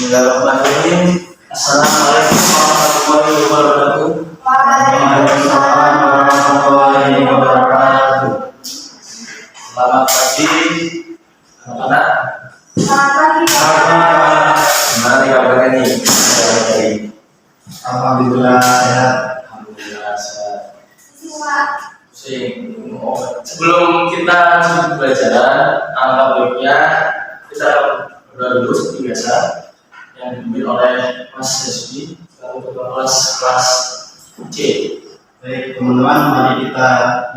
Bismillahirrahmanirrahim. Assalamualaikum warahmatullahi wabarakatuh. Waalaikumsalam warahmatullahi wabarakatuh. Selamat pagi, anak-anak. Selamat pagi. Gimana kabarnya nih? Alhamdulillah sehat. Alhamdulillah sehat. Siswa. Sebelum kita lanjut pembelajaran, alangkah baiknya kita berdoa dulu seperti biasa yang dipimpin oleh Mas Yasudi selaku ketua kelas C. Baik teman-teman, mari kita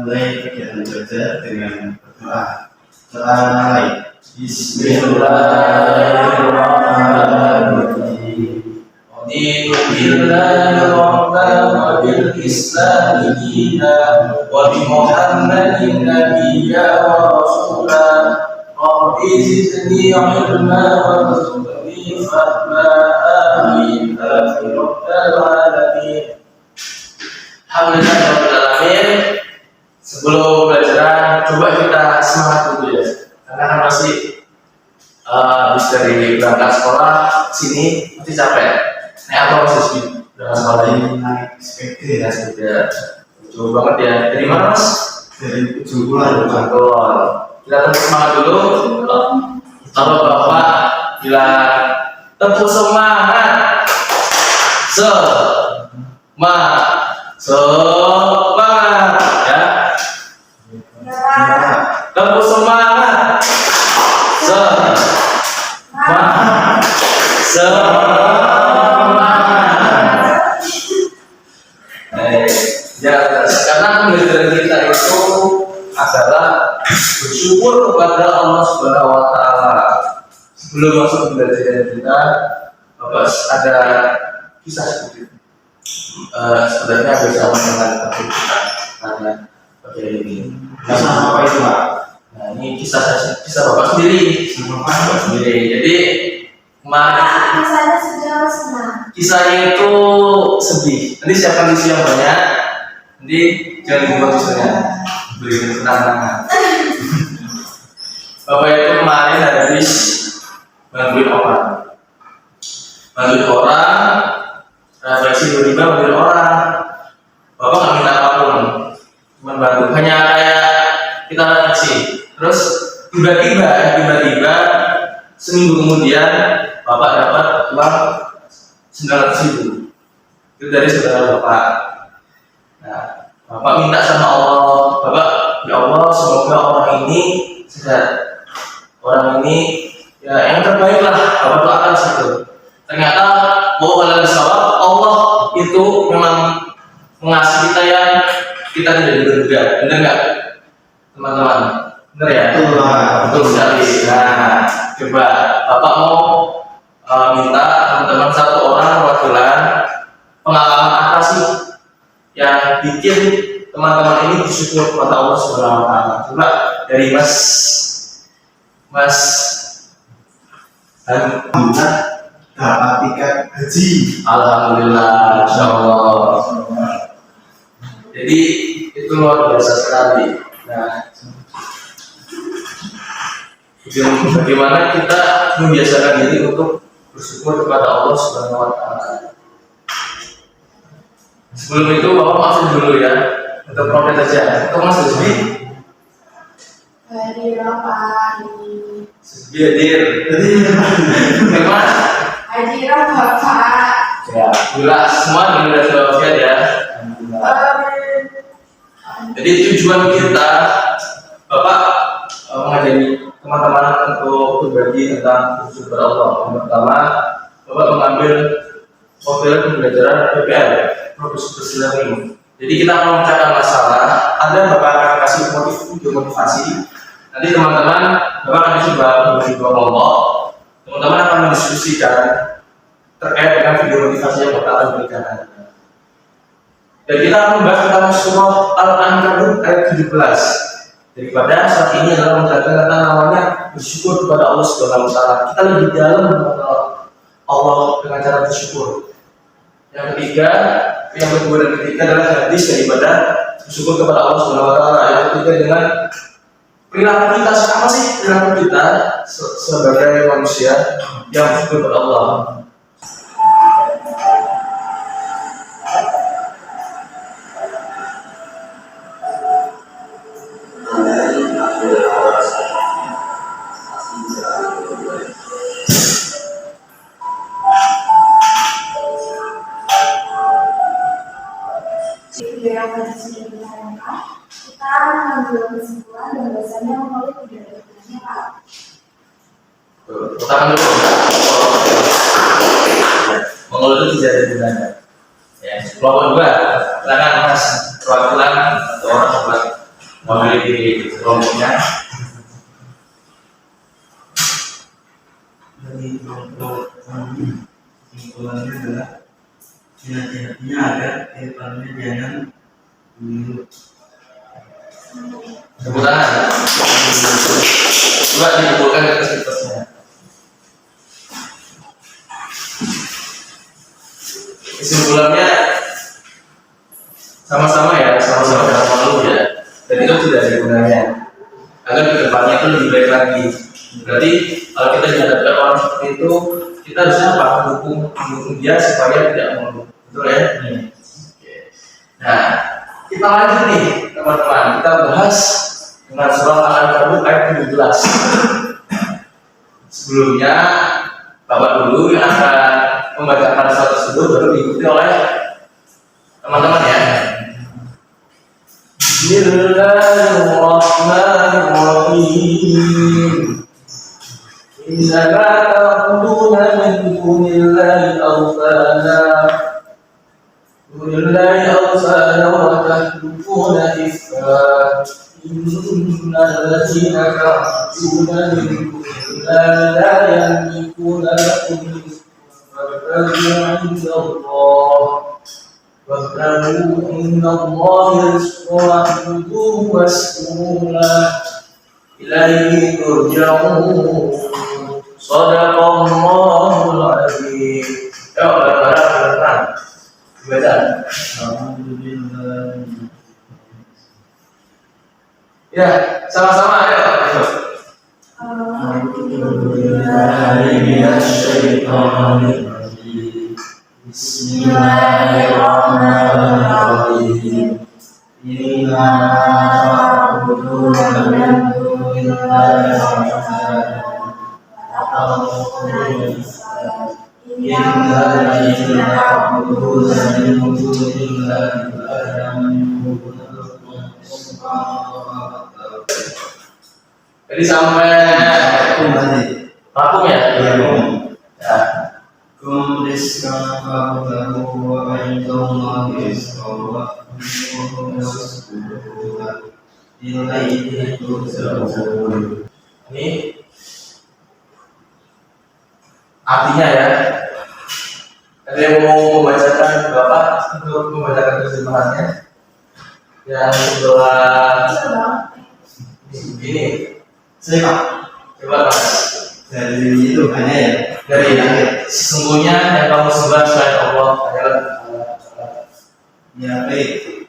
mulai kegiatan belajar dengan berdoa. Doa mulai. Bismillahirrahmanirrahim. Raditu billahi rabban wa bil islami dinan wa bi Muhammadin nabiyyan wa rasulan. Rabbi zidni ilma warzuqni fahma. Amin. Amin. Rabbal alamin. Alhamdulillahirrahmanirrahim. Sebelum pelajaran, coba kita semangat dulu ya. Karena kan pasti habis dari berangkat sekolah sini pasti capek. Naik apa mas Yusuf? Berangkat sekolah ini Naik sepeda. ya sudah jauh banget ya. Dari mana mas? Dari ujung kulon. Betul. Kita terus semangat dulu. Kalau bapak bilang tepuk semangat, semangat ya. Tepuk semangat, semangat. Ya, karena pembelajaran kita itu adalah bersyukur kepada Allah Subhanahu Wa Taala. Sebelum masuk pembelajaran kita, Bapak ada kisah seperti itu. Sebenarnya bersama dengan topik kita pada bagian ini. Kisah apa itu, Pak? Nah, ini kisah Bapak sendiri. Bapak sendiri. Jadi kemarin Kisahnya sedih apa senang? kisahnya itu sedih. Nanti siapkan tisu yang banyak. Nanti jangan dibuat tisunya. Berikan kenangan. Bapak itu kemarin habis bantuin orang. Refleksi tiba-tiba bantuin orang. Bapak nggak minta apapun, cuma bantu. Hanya kayak kita refleksi. Terus tiba-tiba seminggu kemudian Bapak dapat uang 900.000. Itu dari saudara Bapak. Nah, Bapak minta sama Allah, Bapak, ya Allah, semoga orang ini sehat. Orang ini ya yang terbaik lah, Bapak doakan situ. Ternyata bahwa dalam sawab Allah itu memang mengasihi kita yang kita tidak duga. Benar nggak, teman-teman? Benar ya? Betul sekali. Nah, coba Bapak mau minta teman-teman satu orang perwakilan pengalaman apa sih yang bikin teman-teman ini bersyukur kepada Allah Subhanahu Wa Taala. Coba dari Mas Dapat tiket haji. Alhamdulillah, insyaallah. Jadi itu luar biasa sekali. Nah, bagaimana kita membiasakan diri untuk bersyukur kepada Allah Subhanahu Wa Taala. Sebelum itu Bapak maafin dulu ya untuk protes aja. Untuk Mas Yusbi. Hadir Bapak ini. Yusbi hadir. Bagaimana? Hadir Bapak. Ya, jelas semua dengan wasiat ya. Jadi tujuan kita Bapak mengajari teman-teman untuk berbagi tentang bersyukur Allah. Yang pertama, Bapak mengambil model pembelajaran PPL, Produksi Learning. Jadi kita memecahkan masalah, Anda Bapak akan kasih motivasi. Nanti teman-teman Bapak akan coba memberi kelompok. Teman-teman akan mendiskusikan terkait dengan video motivasi yang Bapak akan berikan. Dan kita akan membahas tentang surah Al-Ankabut ayat 17. Daripada saat ini adalah menjelaskan tentang namanya bersyukur kepada Allah Subhanahu Wa Taala. Kita lebih dalam mengenal Allah dengan cara bersyukur. Yang ketiga, yang kedua dan ketiga adalah hadis daripada bersyukur kepada Allah Subhanahu Wa Taala. Yang ketiga dengan perilaku kita sama sih perilaku kita sebagai manusia yang bersyukur kepada Allah. Kita mengambil kesimpulan dan biasanya Maulid tidak ada gunanya, Pak. Pertama dulu, Maulid itu tidak ada gunanya. Ya, kelompok dua, silakan Mas perwakilan atau orang buat memiliki kelompoknya. Dari kelompok kesimpulannya adalah nasihatnya agar kedepannya jangan menurut Tepuk tangan. Coba dikumpulkan ke kesimpulannya. Kesimpulannya sama-sama ya, sama-sama dalam malu ya. Dan itu tidak ada gunanya. Agar kedepannya itu lebih baik lagi. Berarti kalau kita dihadapkan orang seperti itu, kita harusnya dukung dia supaya tidak malu. Betul ya? Oke. Nah, kita lanjut nih teman-teman. Kita bahas dengan surah Al-Ankabut ayat 17. Sebelumnya, Bapak dulu yang akan membacakan surat tersebut baru diikuti oleh teman-teman ya. Bismillahirrahmanirrahim. Innama ta'buduna min dunillahi awthana wa tahdufuna ifka innal ladzina ta'buduna min dunillahi la yamlikuna lakum وابتغوا عند الله رزقا واعبدوه واشكروا له إليه ترجعون صدق الله العظيم. Ya, barang-barang baca. Ya, sama-sama ayo. Bismillahirrahmanirrahim. Inna na'budu wa na'budu illahi Jadi sampai vakum ya? Ya. Kum rizqan fa'budahu wa indallahi rizqan wa ilaihi turja'un. Ini artinya ya. Ada yang mau membacakan Bapak untuk membacakan terjemahannya? Yang sebelah ini. Saya Coba Mas. dari itu hanya ya Dari sesungguhnya yang kamu sembah selain Allah adalah ya baik.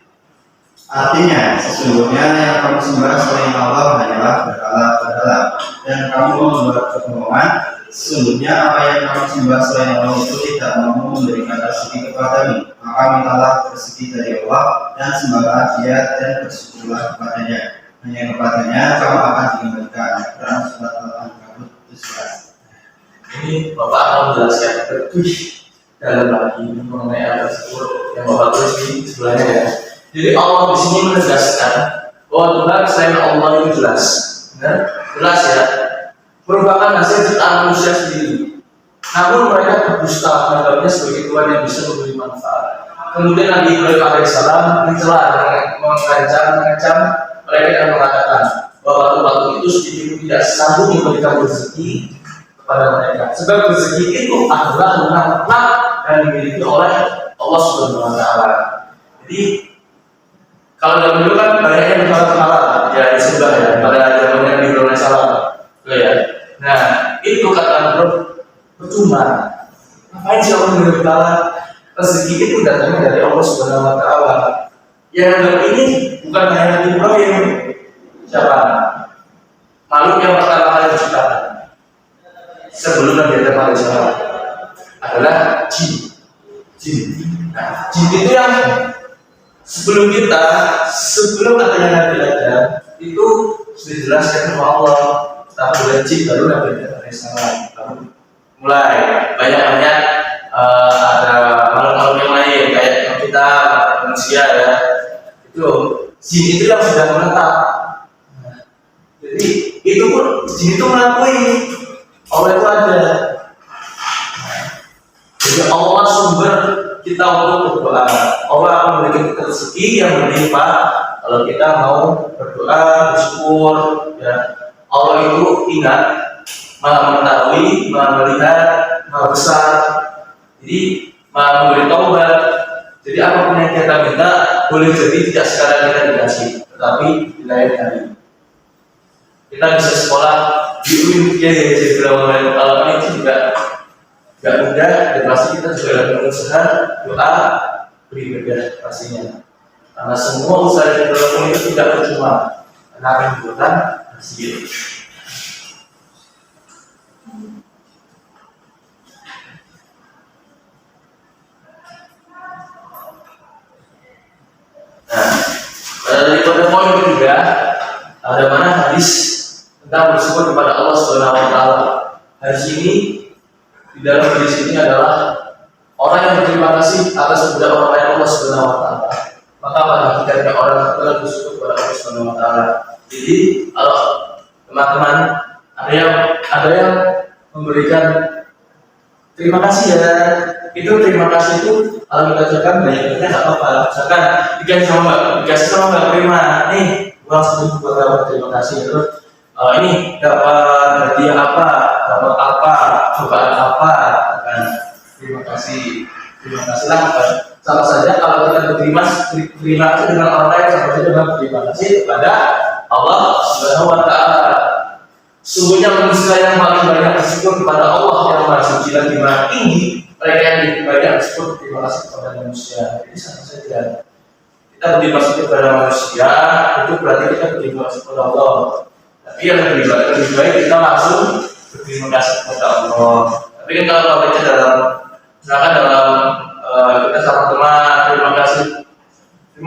Artinya sesungguhnya yang kamu sembah selain Allah hanyalah berhala dan kamu membuat kebohongan. Sesungguhnya apa yang kamu sembah selain Allah itu tidak mampu memberikan rezeki kepadamu. Maka mintalah rezeki dari Allah dan sembahlah Dia dan bersyukurlah kepadanya. Hanya kepadanya kamu akan dikembalikan. Quran surat Al-Ankabut 11. ini Bapak akan menjelaskan lebih dalam lagi mengenai ayat tersebut yang Bapak tulis di sebelahnya ya. Jadi Allah di sini menegaskan bahwa Tuhan selain Allah itu jelas, nah, jelas ya, merupakan hasil ciptaan manusia sendiri. Namun mereka berdusta menganggapnya sebagai Tuhan yang bisa memberi manfaat. Kemudian Nabi Ibrahim alaihissalam mencela, mengancam mereka yang mengatakan bahwa batu-batu itu sedikit tidak sanggup memberikan rezeki kepada mereka. Sebab rezeki itu adalah nikmat yang dimiliki oleh Allah Subhanahu wa taala. Jadi kalau zaman dulu kan banyak yang halal ya disembah ya pada zamannya Nabi Ibrahim alaihissalam. Ya. Nah, itu kata Bro percuma. Ngapain sih orang menyembah rezeki itu datangnya dari Allah Subhanahu wa taala. Yang dalam ini bukan hanya Nabi Ibrahim, siapa? makhluk yang pertama kali diciptakan sebelum Nabi Adam alaihissalam adalah jin. Nah, jin itu yang sebelum adanya Nabi Adam itu sudah dijelaskan oleh Allah. Tapi oleh jin baru Nabi Adam alaihissalam mulai banyak ada makhluk-makhluk yang lain kayak kita manusia ya, itu jin itu yang sudah menetap. Jadi itu pun jin itu mengakui Allah itu ada. Jadi Allah sumber kita untuk berdoa. Allah akan memberikan kita rezeki yang berlimpah kalau kita mau berdoa, bersyukur. Ya. Allah itu ingat, maha mengetahui, maha melihat, maha besar. Jadi maha memberi taubat. Jadi apapun yang kita minta boleh jadi tidak sekarang kita dikasih, tetapi di lain hari. Kita bisa sekolah di UIN jadi berapa kalau itu juga tidak mudah, dan pasti kita juga akan berusaha doa beribadah pastinya. Karena semua usaha yang kita lakukan itu tidak percuma, karena akan membutuhkan hasil. Nah, daripada poin ketiga, ada mana hadis tentang bersyukur kepada Allah Subhanahu Wa Taala. Hadis ini di dalam hadis ini adalah orang yang berterima kasih atas kepada orang lain Allah Subhanahu Wa Taala. Maka pada hakikatnya orang telah bersyukur kepada Allah Subhanahu Wa Taala. Jadi kalau teman-teman ada yang memberikan terima kasih ya, itu terima kasih itu kalau kita ucapkan banyak nggak apa-apa. Misalkan dikasih sama mbak terima nih uang sebelum buat terima kasih terus ini dapat hadiah apa, dapat apa, cobaan apa, kan terima kasih lah kan. Sama saja kalau kita terima kasih dengan orang lain, sama saja dengan terima kasih kepada Allah Subhanahu Wa Taala. Sungguhnya manusia yang paling banyak bersyukur kepada Allah yang Maha Suci dan Maha Tinggi, mereka yang lebih banyak bersyukur terima kasih kepada manusia. Jadi sama saja kita berterima kasih kepada manusia itu berarti kita berterima kasih kepada Allah. Tapi yang lebih baik kita langsung berterima kasih kepada Allah. Tapi kan kalau baca dalam kita sama teman terima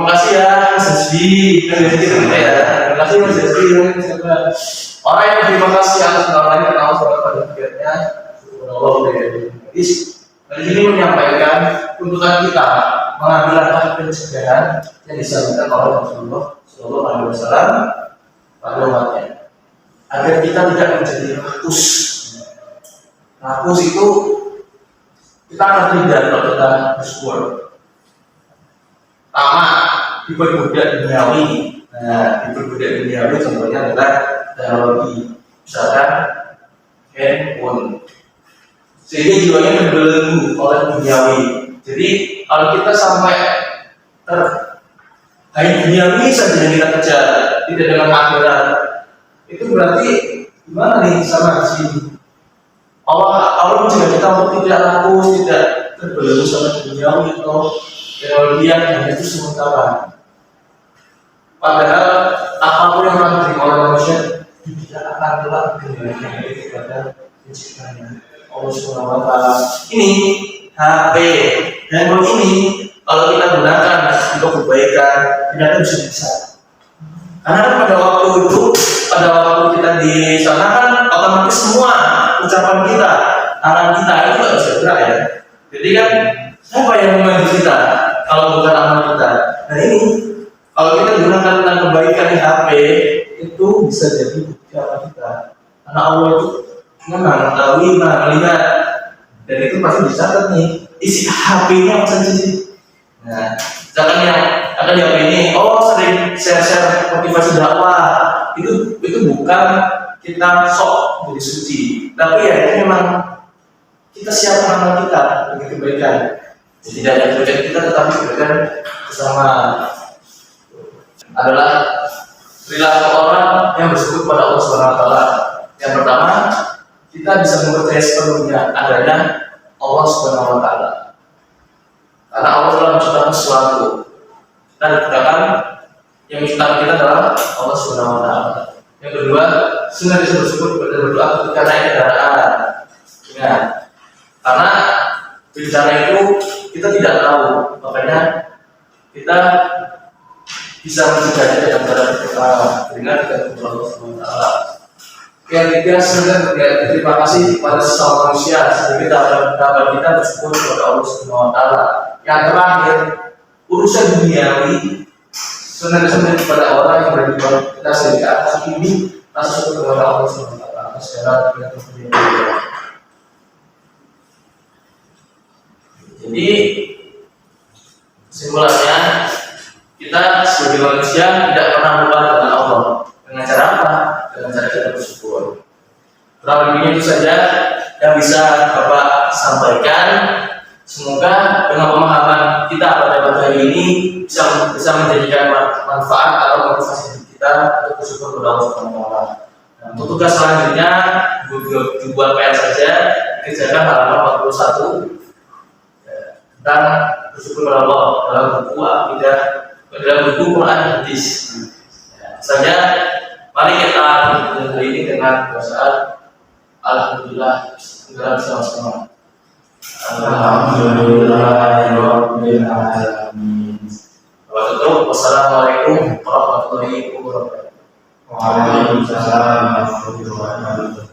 kasih ya Mas Jasdi, kan gitu ya. Terima kasih Mas Jasdi. Orang yang terima kasih atas orang lain kenal soal pada pikirnya, Allah dari hadis. Di sini menyampaikan tuntutan kita mengambil langkah pencegahan yang disampaikan oleh Rasulullah Shallallahu Alaihi Wasallam pada umatnya, agar kita tidak menjadi rakus. Rakus itu kita akan tidak kalau kita bersyukur. Pertama, diperbudak duniawi. Nah, diperbudak duniawi contohnya adalah teknologi, misalkan handphone, sehingga jiwanya terbelenggu oleh duniawi. Jadi kalau kita sampai hanya duniawi saja yang kita kejar, tidak dengan akhirat, itu berarti gimana nih sama di sini? Allah mencegah kita untuk tidak rakus, tidak terbelenggu sama duniawi atau teknologi yang hanya itu sementara. Padahal apapun yang telah diterima oleh manusia tidak akan telah kembali kepada penciptanya Allah Subhanahu Wa Taala. Ini HP, handphone ini kalau kita gunakan untuk kebaikan tidak bisa. Karena pada waktu kita di sana kan otomatis semua ucapan kita, tangan kita itu nggak bisa gerak ya. Jadi kan siapa yang membantu kita kalau bukan amal kita? Nah ini kalau kita gunakan tentang kebaikan di HP itu bisa jadi bukti amal kita. Karena Allah itu mengetahui, melihat, dan itu pasti dicatat nih isi HP-nya apa saja sih. Nah, misalkan yang ini, sering share motivasi dakwah, itu bukan kita sok jadi suci, tapi ya itu memang kita siapkan amal kita bagi kebaikan. Jadi tidak ada kebaikan kita tetapi kebaikan bersama adalah perilaku orang yang bersyukur kepada Allah Subhanahu Wa Taala. Yang pertama, kita bisa mempercayai sepenuhnya adanya Allah Subhanahu Wa Taala. Karena Allah telah menciptakan sesuatu. Dan dikatakan yang menciptakan kita adalah Allah Subhanahu Wa Taala. Yang kedua, sunnah disebut berdoa ketika naik kendaraan. Ya, karena bencana itu kita tidak tahu, makanya kita bisa mencegahnya dengan cara berdoa dengan Allah Subhanahu wa taala. Yang ketiga, sebenarnya terima kasih kepada sesama manusia sebagai dapat kita bersyukur kepada Allah Subhanahu wa taala. Yang terakhir, urusan duniawi sebenarnya kepada orang yang berada di kita sendiri atas ini rasa syukur kepada Allah Subhanahu wa taala atas segala kemuliaan. Jadi kesimpulannya, kita sebagai manusia tidak pernah lupa dengan Allah. Dengan cara apa? Dengan cara kita bersyukur. Kurang lebihnya itu saja yang bisa Bapak sampaikan. Semoga dengan pemahaman kita pada pagi ini bisa menjadikan manfaat atau motivasi kita untuk bersyukur kepada Allah Subhanahu wa taala. Untuk tugas selanjutnya dibuat PR saja, dikerjakan halaman 41 tentang bersyukur kepada Allah dalam buku akidah, dalam buku Quran hadis. Saja mari kita hari ini dengan bacaan Alhamdulillah segera bersama-sama. Alhamdulillahirabbil alamin. Wassalamualaikum warahmatullahi wabarakatuh. Waalaikumsalam warahmatullahi wabarakatuh.